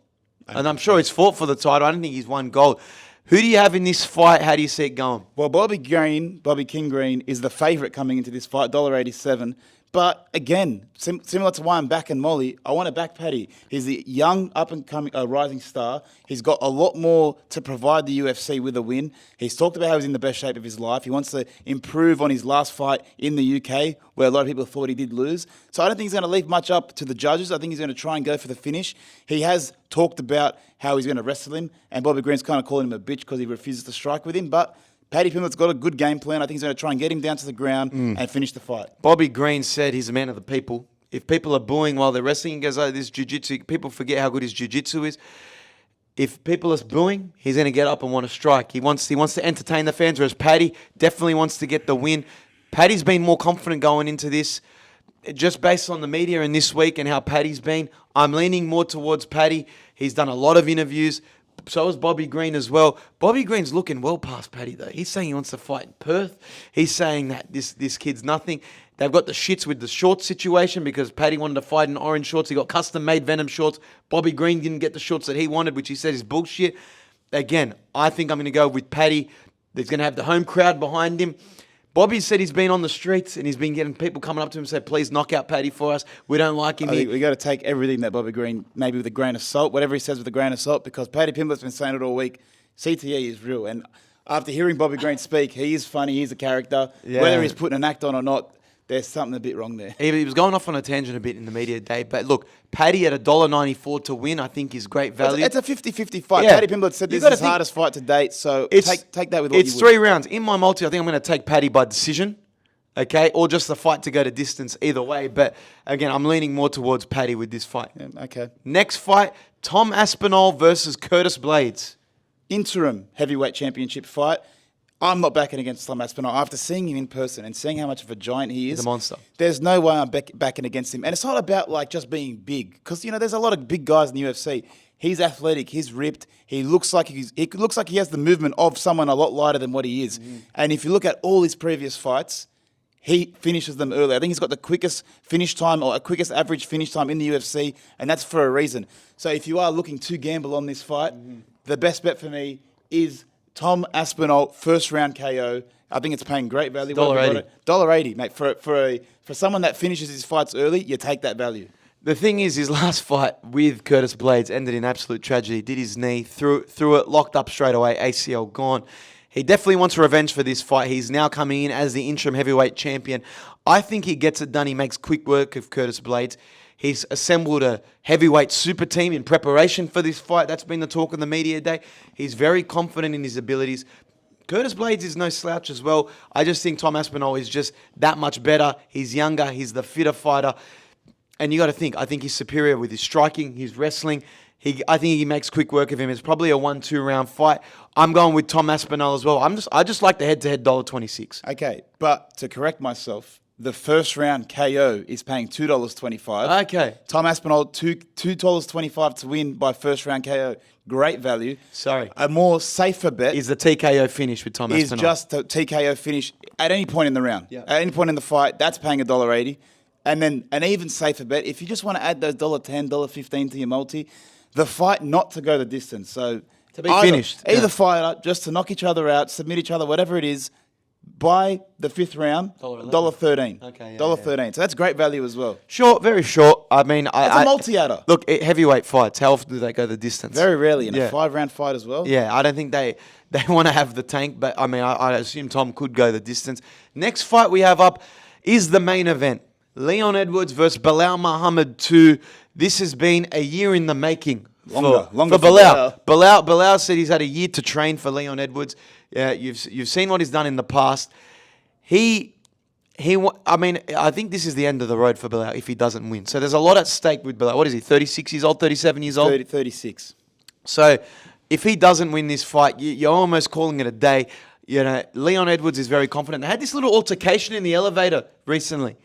And I'm sure he's fought for the title. I don't think he's won gold. Who do you have in this fight? How do you see it going? Well, Bobby King Green, is the favourite coming into this fight, $1.87. But again, similar to why I'm backing Molly, I want to back Paddy. He's a young, up-and-coming, rising star. He's got a lot more to provide the UFC with a win. He's talked about how he's in the best shape of his life. He wants to improve on his last fight in the UK, where a lot of people thought he did lose. So I don't think he's going to leave much up to the judges. I think he's going to try and go for the finish. He has talked about how he's going to wrestle him, and Bobby Green's kind of calling him a bitch because he refuses to strike with him. But Paddy Pimblett's got a good game plan. I think he's going to try and get him down to the ground and finish the fight. Bobby Green said he's a man of the people. If people are booing while they're wrestling, he goes, oh, this jiu-jitsu. People forget how good his jiu-jitsu is. If people are booing, he's going to get up and want to strike. He wants to entertain the fans, whereas Paddy definitely wants to get the win. Paddy's been more confident going into this. Just based on the media in this week and how Paddy's been, I'm leaning more towards Paddy. He's done a lot of interviews. So is Bobby Green as well. Bobby Green's looking well past Paddy, though. He's saying he wants to fight in Perth. He's saying that this kid's nothing. They've got the shits with the shorts situation because Paddy wanted to fight in orange shorts. He got custom-made Venom shorts. Bobby Green didn't get the shorts that he wanted, which he said is bullshit. Again, I think I'm going to go with Paddy. He's going to have the home crowd behind him. Bobby said he's been on the streets and he's been getting people coming up to him and say, please knock out Paddy for us. We don't like him. I think we got to take everything that Bobby Green, maybe with a grain of salt, whatever he says with a grain of salt, because Paddy Pimblett's been saying it all week. CTE is real. And after hearing Bobby Green speak, he is funny, he's a character. Yeah. Whether he's putting an act on or not, there's something a bit wrong there. He was going off on a tangent a bit in the media today. But look, Paddy at $1.94 to win, I think is great value. It's a 50-50 fight. Yeah. Paddy Pimblett said this is his hardest fight to date. So take that with what you would. It's 3 rounds. In my multi, I think I'm going to take Paddy by decision. Okay, or just the fight to go to distance, either way. But again, I'm leaning more towards Paddy with this fight. Yeah, okay. Next fight, Tom Aspinall versus Curtis Blades. Interim heavyweight championship fight. I'm not backing against Tom Aspinall. After seeing him in person and seeing how much of a giant he is, he's a monster. There's no way I'm backing against him. And it's not about like just being big, because there's a lot of big guys in the UFC. He's athletic. He's ripped. He looks like he has the movement of someone a lot lighter than what he is. And if you look at all his previous fights, he finishes them early. I think he's got the quickest finish time or quickest average finish time in the UFC, and that's for a reason. So if you are looking to gamble on this fight, the best bet for me is Tom Aspinall, first round KO. I think it's paying great value. $1.80. $1.80, mate. For someone that finishes his fights early, you take that value. The thing is, his last fight with Curtis Blades ended in absolute tragedy. Did his knee, threw it, locked up straight away, ACL gone. He definitely wants revenge for this fight. He's now coming in as the interim heavyweight champion. I think he gets it done. He makes quick work of Curtis Blades. He's assembled a heavyweight super team in preparation for this fight. That's been the talk of the media today. He's very confident in his abilities. Curtis Blades is no slouch as well. I just think Tom Aspinall is just that much better. He's younger. He's the fitter fighter. And you got to think, I think he's superior with his striking, his wrestling. I think he makes quick work of him. It's probably a 1-2 round fight. I'm going with Tom Aspinall as well. I just like the head-to-head $1.26. Okay, but to correct myself, the first round KO is paying $2.25. Okay. Tom Aspinall, $2.25 to win by first round KO. Great value. Sorry. A more safer bet is the TKO finish with Tom Aspinall. Is just the TKO finish at any point in the round. Yeah. At any point in the fight, that's paying $1.80. And then an even safer bet, if you just want to add those $1.10, $1.15 to your multi, the fight not to go the distance. So to be finished. Either fighter, just to knock each other out, submit each other, whatever it is, by the fifth round, $1.13. Okay, $1.13. So that's great value as well. Short, very short. I mean, it's a multi-adder. Look, heavyweight fights, how often do they go the distance? Very rarely in a 5-round fight as well. Yeah, I don't think they want to have the tank, but I mean, I assume Tom could go the distance. Next fight we have up is the main event. Leon Edwards versus Belal Muhammad 2. This has been a year in the making longer for Belal. Belal said he's had a year to train for Leon Edwards. You've seen what he's done in the past. He I think this is the end of the road for Belal if he doesn't win. So there's a lot at stake with Belal. What is he, 36 years old, 37 years old? 36. So if he doesn't win this fight, you're almost calling it a day. You know, Leon Edwards is very confident. They had this little altercation in the elevator recently.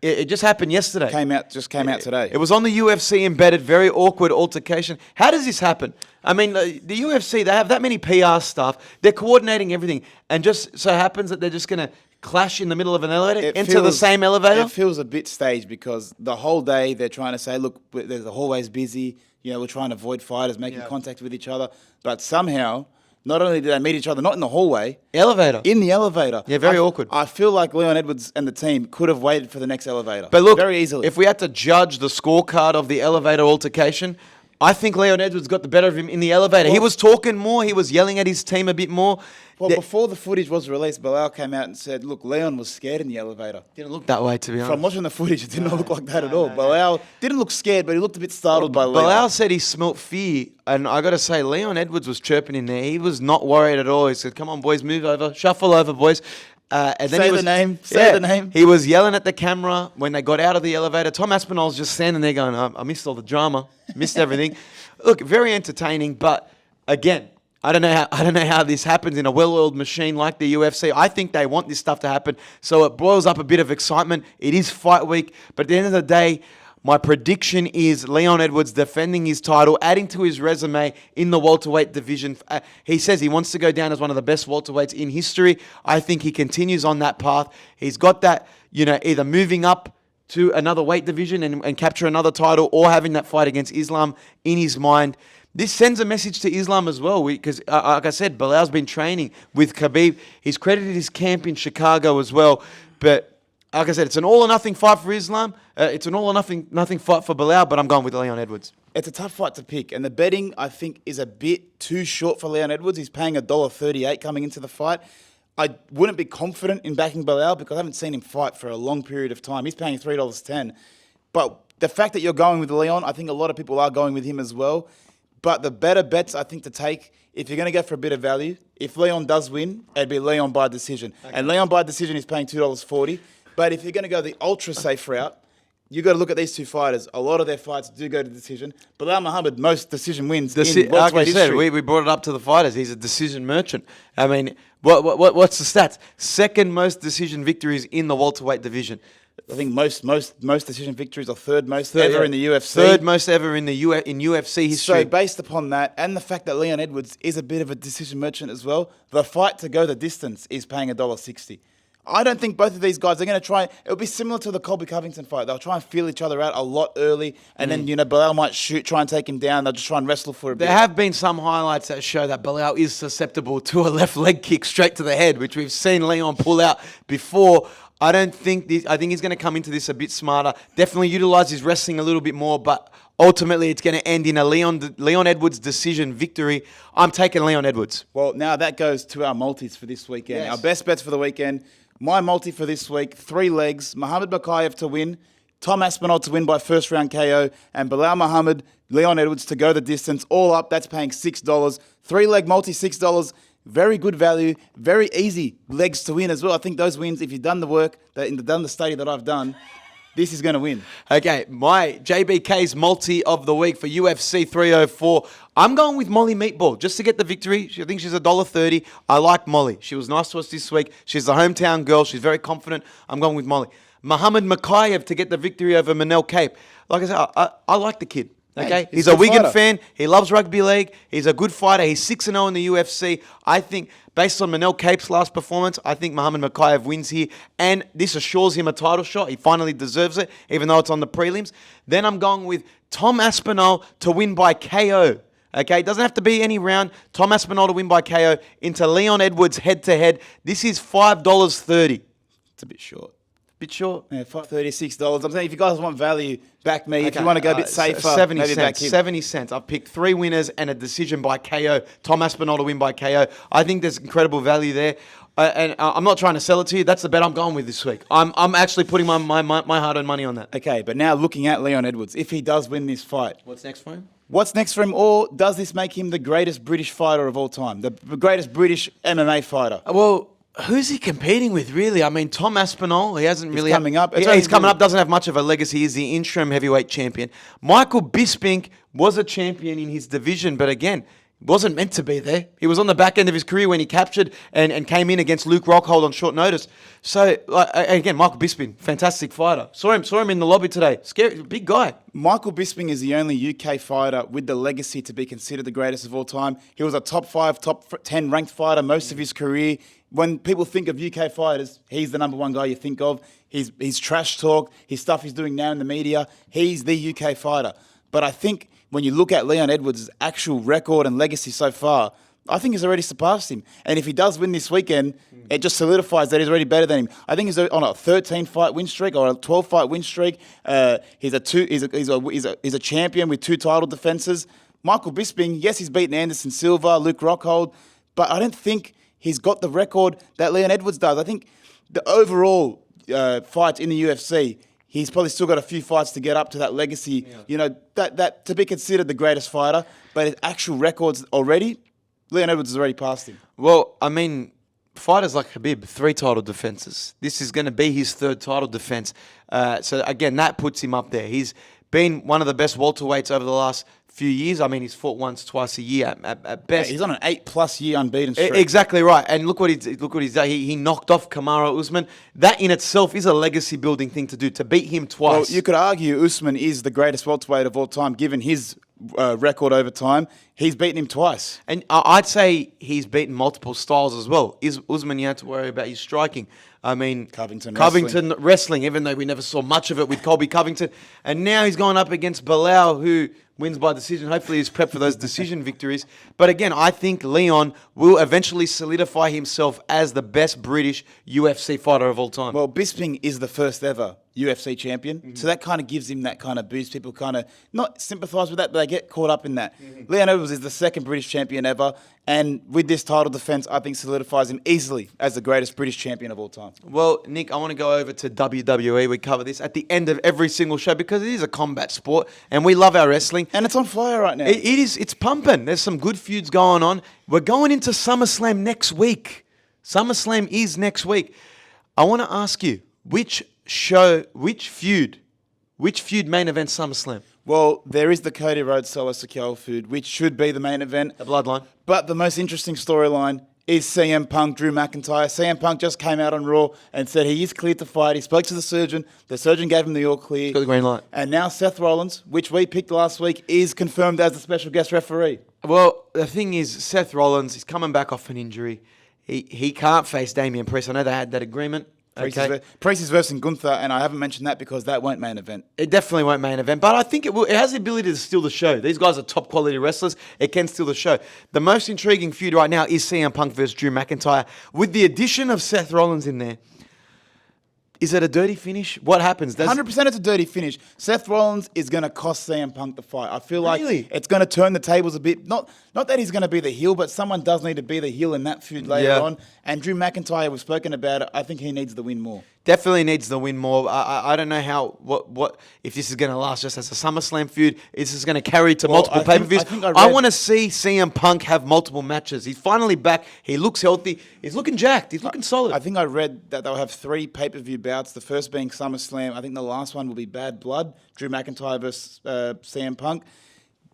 It just happened yesterday. Just came out today. It was on the UFC embedded, very awkward altercation. How does this happen? I mean, the UFC, they have that many PR staff. They're coordinating everything. And just so happens that they're just going to clash in the middle of an elevator, enter the same elevator? It feels a bit staged because the whole day they're trying to say, look, the hallway's busy. You know, we're trying to avoid fighters making contact with each other. But somehow, not only did they meet each other, not in the hallway. Elevator. In the elevator. Yeah, very awkward. I feel like Leon Edwards and the team could have waited for the next elevator. But look, very easily. If we had to judge the scorecard of the elevator altercation, I think Leon Edwards got the better of him in the elevator. He was talking more. He was yelling at his team a bit more. Well, before the footage was released, Belal came out and said, look, Leon was scared in the elevator. Didn't look that way, to be honest. From watching the footage, it did not look like that at all. Belal didn't look scared, but he looked a bit startled by Leon. Belal said he smelt fear, and I got to say, Leon Edwards was chirping in there. He was not worried at all. He said, come on, boys, move over, shuffle over, boys. And then Say the name. He was yelling at the camera when they got out of the elevator. Tom Aspinall's just standing there going, I missed all the drama, missed everything. Look, very entertaining, but again, I don't know how this happens in a well-oiled machine like the UFC. I think they want this stuff to happen, so it boils up a bit of excitement. It is fight week, but at the end of the day, my prediction is Leon Edwards defending his title, adding to his resume in the welterweight division. He says he wants to go down as one of the best welterweights in history. I think he continues on that path. He's got that, either moving up to another weight division and capture another title, or having that fight against Islam in his mind. This sends a message to Islam as well, because, like I said, Belal's been training with Khabib. He's credited his camp in Chicago as well. But, like I said, it's an all-or-nothing fight for Islam. It's an all-or-nothing fight for Belal, but I'm going with Leon Edwards. It's a tough fight to pick, and the betting, I think, is a bit too short for Leon Edwards. He's paying $1.38 coming into the fight. I wouldn't be confident in backing Belal because I haven't seen him fight for a long period of time. He's paying $3.10. But the fact that you're going with Leon, I think a lot of people are going with him as well. But the better bets, I think, to take, if you're going to go for a bit of value, if Leon does win, it'd be Leon by decision. Okay. And Leon by decision is paying $2.40. But if you're going to go the ultra-safe route, you've got to look at these two fighters. A lot of their fights do go to decision. Belal Muhammad, most decision wins in welterweight history. We brought it up to the fighters. He's a decision merchant. I mean, what's the stats? Second most decision victories in the welterweight division. I think most decision victories, or third most ever in the UFC. Third most ever in UFC history. So based upon that, and the fact that Leon Edwards is a bit of a decision merchant as well, the fight to go the distance is paying $1.60. I don't think both of these guys are going to try. It'll be similar to the Colby Covington fight. They'll try and feel each other out a lot early, and then Belal might try and take him down. They'll just try and wrestle for a bit. There have been some highlights that show that Belal is susceptible to a left leg kick straight to the head, which we've seen Leon pull out before. I think he's going to come into this a bit smarter. Definitely utilize his wrestling a little bit more, but ultimately it's going to end in a Leon Edwards decision victory. I'm taking Leon Edwards. Well, now that goes to our multis for this weekend. Yes. Our best bets for the weekend. My multi for this week, 3 legs, Muhammad Mokaev to win, Tom Aspinall to win by first round KO, and Belal Muhammad, Leon Edwards to go the distance. All up, that's paying $6. 3-leg multi, $6. Very good value, very easy legs to win as well. I think those wins, if you've done the work, done the study that I've done, this is going to win. Okay, my JBK's multi of the week for UFC 304. I'm going with Molly Meatball just to get the victory. I think she's $1.30. I like Molly. She was nice to us this week. She's the hometown girl. She's very confident. I'm going with Molly. Muhammad Mokaev to get the victory over Manel Cape. Like I said, I like the kid. Okay, he's a Wigan fan. He loves rugby league. He's a good fighter. He's 6-0 in the UFC. I think, based on Manel Cape's last performance, I think Muhammad Mokaev wins here, and this assures him a title shot. He finally deserves it, even though it's on the prelims. Then I'm going with Tom Aspinall to win by KO. Okay, it doesn't have to be any round. Tom Aspinall to win by KO into Leon Edwards head-to-head. This is $5.30. It's a bit short. Bit short. Yeah, $36. I'm saying if you guys want value, back me. Okay. If you want to go a bit safer, 70 maybe cents. back him. 70 cents. I've picked 3 winners and a decision by KO. Tom Aspinall to win by KO. I think there's incredible value there. And I'm not trying to sell it to you. That's the bet I'm going with this week. I'm actually putting my hard-earned money on that. Okay, but now looking at Leon Edwards, if he does win this fight. What's next for him? What's next for him? Or does this make him the greatest British fighter of all time? The greatest British MMA fighter? Well, Who's he competing with, really? I mean, Tom Aspinall, he hasn't really... coming up. He's coming up, doesn't have much of a legacy. He's the interim heavyweight champion. Michael Bisping was a champion in his division, but again, wasn't meant to be there. He was on the back end of his career when he captured and came in against Luke Rockhold on short notice. So, again, Michael Bisping, fantastic fighter. Saw him in the lobby today. Scary, big guy. Michael Bisping is the only UK fighter with the legacy to be considered the greatest of all time. He was a top 5, top 10 ranked fighter most of his career. When people think of UK fighters, he's the number one guy you think of. He's trash talk, his stuff he's doing now in the media. He's the UK fighter. But I think when you look at Leon Edwards' actual record and legacy so far, I think he's already surpassed him. And if he does win this weekend, it just solidifies that he's already better than him. I think he's on a 13-fight win streak or a 12-fight win streak. He's a champion with 2 title defenses. Michael Bisping, yes, he's beaten Anderson Silva, Luke Rockhold, but I don't think he's got the record that Leon Edwards does. I think the overall fights in the UFC, he's probably still got a few fights to get up to that legacy. Yeah. You know, that to be considered the greatest fighter, but his actual records already, Leon Edwards has already passed him. Well, I mean, fighters like Khabib, 3 title defenses. This is going to be his 3rd title defense. So again, that puts him up there. He's been one of the best welterweights over the last few years. I mean, he's fought once, twice a year at best. Yeah, he's on an 8+ year unbeaten streak. Exactly right. And look what he's done. He knocked off Kamaru Usman. That in itself is a legacy building thing to do, to beat him twice. Well, you could argue Usman is the greatest welterweight of all time, given his record over time. He's beaten him twice. And I'd say he's beaten multiple styles as well. Usman, you have to worry about his striking. I mean, Covington wrestling, even though we never saw much of it with Colby Covington. And now he's going up against Bilal, who wins by decision. Hopefully he's prepped for those decision victories. But again, I think Leon will eventually solidify himself as the best British UFC fighter of all time. Well, Bisping is the first ever UFC champion. Mm-hmm. So that kind of gives him that kind of boost. People kind of not sympathise with that, but they get caught up in that. Mm-hmm. Leon Edwards is the 2nd British champion ever. And with this title defence, I think solidifies him easily as the greatest British champion of all time. Well, Nick, I want to go over to WWE. We cover this at the end of every single show because it is a combat sport and we love our wrestling. And it's on fire right now. It is. It's pumping. There's some good feuds going on. We're going into SummerSlam next week. SummerSlam is next week. I want to ask you, which feud main event SummerSlam? Well, there is the Cody Rhodes Solo Sikoa feud, which should be the main event. The Bloodline. But the most interesting storyline is CM Punk, Drew McIntyre. CM Punk just came out on Raw and said he is cleared to fight. He spoke to the surgeon. The surgeon gave him the all clear. Got the green light. And now Seth Rollins, which we picked last week, is confirmed as the special guest referee. Well, the thing is, Seth Rollins is coming back off an injury. He can't face Damian Priest. I know they had that agreement. Okay. Priest is versing Gunther, and I haven't mentioned that because that won't main event. It definitely won't main event, but I think it will. It has the ability to steal the show. These guys are top quality wrestlers. It can steal the show. The most intriguing feud right now is CM Punk versus Drew McIntyre. With the addition of Seth Rollins in there, is it a dirty finish? What happens? 100% it's a dirty finish. Seth Rollins is going to cost CM Punk the fight. I feel like it's going to turn the tables a bit. Not that he's going to be the heel, but someone does need to be the heel in that feud later on. And Drew McIntyre, we've spoken about it. I think he needs the win more. Definitely needs the win more. I don't know what if this is going to last just as a SummerSlam feud. Is this going to carry to multiple pay-per-views? I want to see CM Punk have multiple matches. He's finally back. He looks healthy. He's looking jacked. He's looking solid. I think I read that they'll have 3 pay-per-view bouts. The first being SummerSlam. I think the last one will be Bad Blood. Drew McIntyre versus CM Punk.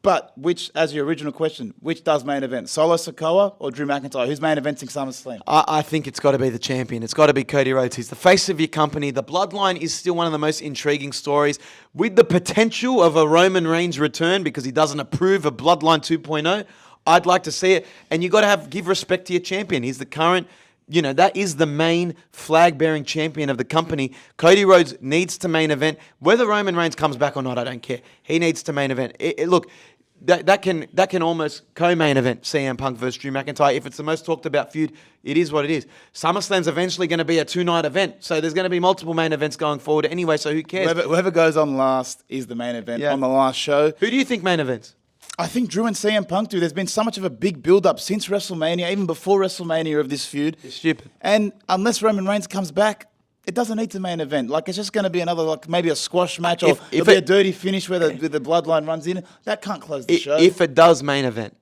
But which, as your original question, which does main event? Solo Sikoa or Drew McIntyre? Who's main eventing SummerSlam? I think it's got to be the champion. It's got to be Cody Rhodes. He's the face of your company. The Bloodline is still one of the most intriguing stories with the potential of a Roman Reigns return because he doesn't approve of Bloodline 2.0. I'd like to see it. And you got to give respect to your champion. He's the current... that is the main flag-bearing champion of the company. Cody Rhodes needs to main event. Whether Roman Reigns comes back or not, I don't care. He needs to main event. Look, that can almost co-main event CM Punk versus Drew McIntyre. If it's the most talked about feud, it is what it is. SummerSlam's eventually going to be a 2-night event, so there's going to be multiple main events going forward anyway, so who cares? Whoever goes on last is the main event on the last show. Who do you think main events? I think Drew and CM Punk do. There's been so much of a big build-up since WrestleMania, even before WrestleMania of this feud. It's stupid. And unless Roman Reigns comes back, it doesn't need to main event. Like, it's just going to be another, maybe a squash match or it'll be a dirty finish where the Bloodline runs in. That can't close the show. If it does main event,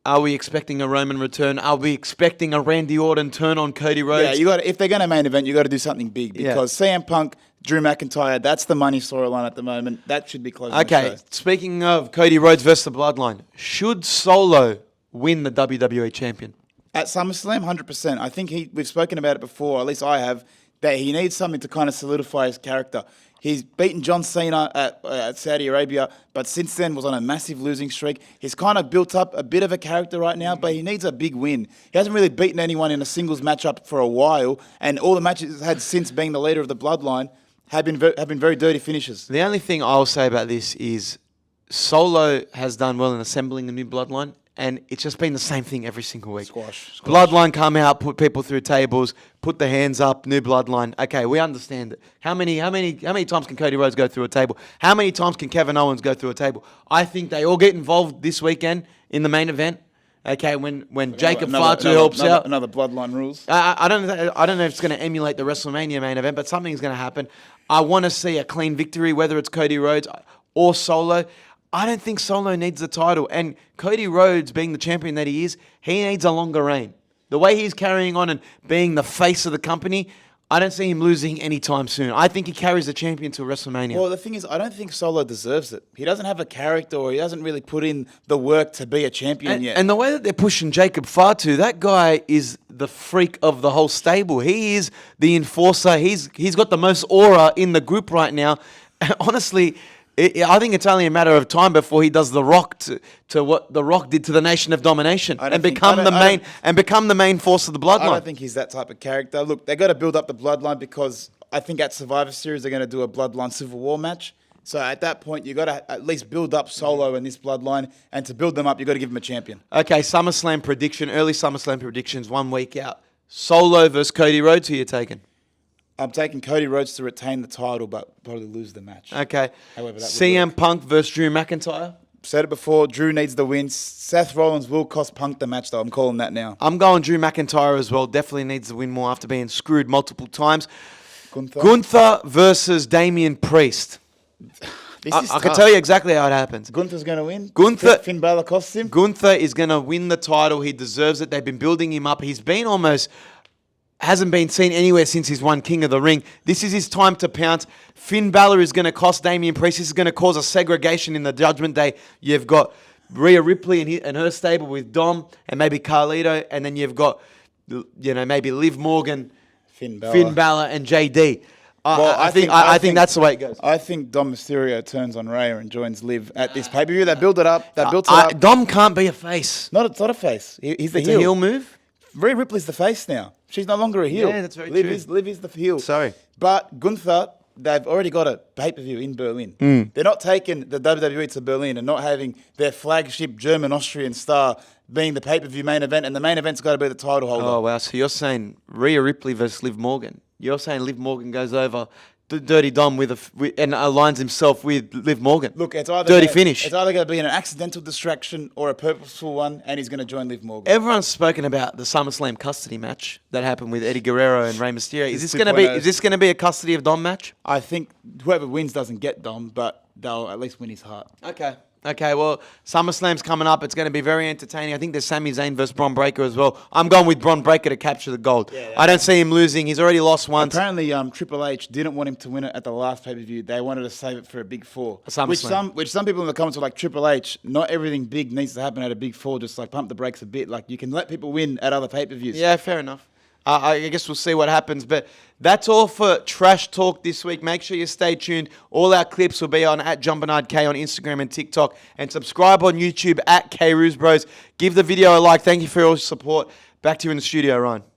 Are we expecting a Roman return? Are we expecting a Randy Orton turn on Cody Rhodes? Yeah, if they're going to main event, you got to do something big because CM Punk, Drew McIntyre, that's the money storyline at the moment. That should be closing the show. Speaking of Cody Rhodes versus the Bloodline, should Solo win the WWE champion? At SummerSlam, 100%. I think we've spoken about it before, at least I have, that he needs something to kind of solidify his character. He's beaten John Cena at Saudi Arabia, but since then was on a massive losing streak. He's kind of built up a bit of a character right now, but he needs a big win. He hasn't really beaten anyone in a singles matchup for a while, and all the matches he's had since being the leader of the Bloodline have been very dirty finishes. The only thing I'll say about this is Solo has done well in assembling a new Bloodline, and it's just been the same thing every single week. Squash. Bloodline come out, put people through tables, put the hands up, new Bloodline. Okay, we understand it. How many times can Cody Rhodes go through a table? How many times can Kevin Owens go through a table? I think they all get involved this weekend in the main event. Okay, when Jacob Fatu helps out. Another Bloodline rules. I don't know if it's going to emulate the WrestleMania main event, but something's going to happen. I want to see a clean victory, whether it's Cody Rhodes or Solo. I don't think Solo needs the title. And Cody Rhodes, being the champion that he is, he needs a longer reign. The way he's carrying on and being the face of the company, I don't see him losing anytime soon. I think he carries the champion to WrestleMania. Well, the thing is, I don't think Solo deserves it. He doesn't have a character, or he hasn't really put in the work to be a champion yet. And the way that they're pushing Jacob Fatu, that guy is the freak of the whole stable. He is the enforcer. He's got the most aura in the group right now. Honestly, I think it's only a matter of time before he does The Rock to what The Rock did to the Nation of Domination and become the main force of the Bloodline. I don't think he's that type of character. Look, they got to build up the Bloodline because I think at Survivor Series they're going to do a Bloodline Civil War match. So at that point, you got to at least build up Solo and this Bloodline, and to build them up, you got to give him a champion. Okay, SummerSlam prediction, early SummerSlam predictions, 1 week out. Solo versus Cody Rhodes. Who you taking? I'm taking Cody Rhodes to retain the title, but probably lose the match. Okay. However, that CM Punk versus Drew McIntyre. Said it before, Drew needs the win. Seth Rollins will cost Punk the match, though. I'm calling that now. I'm going Drew McIntyre as well. Definitely needs the win more after being screwed multiple times. Gunther versus Damian Priest. I can tell you exactly how it happens. Gunther's going to win. Finn Balor costs him. Gunther is going to win the title. He deserves it. They've been building him up. He's been hasn't been seen anywhere since he's won King of the Ring. This is his time to pounce. Finn Balor is going to cost Damian Priest. This is going to cause a segregation in the Judgment Day. You've got Rhea Ripley and her stable with Dom and maybe Carlito, and then you've got maybe Liv Morgan, Finn Balor and JD. I think that's the way it goes. I think Dom Mysterio turns on Rhea and joins Liv at this pay-per-view. They build it up. Dom can't be a face. It's not a face. He's the heel. It's a heel move? Rhea Ripley's the face now. She's no longer a heel. Yeah, that's very true. Liv is the heel. Sorry. But Gunther, they've already got a pay-per-view in Berlin. They're not taking the WWE to Berlin and not having their flagship German-Austrian star being the pay-per-view main event, and the main event's got to be the title holder. Oh, wow. So you're saying Rhea Ripley versus Liv Morgan. You're saying Liv Morgan goes over Dirty Dom and aligns himself with Liv Morgan. Look, it's either finish. It's either going to be an accidental distraction or a purposeful one, and he's going to join Liv Morgan. Everyone's spoken about the SummerSlam custody match that happened with Eddie Guerrero and Rey Mysterio. Is this going to be a custody of Dom match? I think whoever wins doesn't get Dom, but they'll at least win his heart. Okay, well, SummerSlam's coming up. It's going to be very entertaining. I think there's Sami Zayn versus Bron Breakker as well. I'm going with Bron Breakker to capture the gold. I don't see him losing. He's already lost once. Apparently, Triple H didn't want him to win it at the last pay-per-view. They wanted to save it for a Big Four. Which some people in the comments were like, Triple H, not everything big needs to happen at a Big Four. Just like pump the brakes a bit. Like you can let people win at other pay-per-views. Yeah, fair enough. I guess we'll see what happens. But that's all for Trash Talk this week. Make sure you stay tuned. All our clips will be on @Jon-Bernard K on Instagram and TikTok. And subscribe on YouTube @Kairouz Bros. Give the video a like. Thank you for your support. Back to you in the studio, Ryan.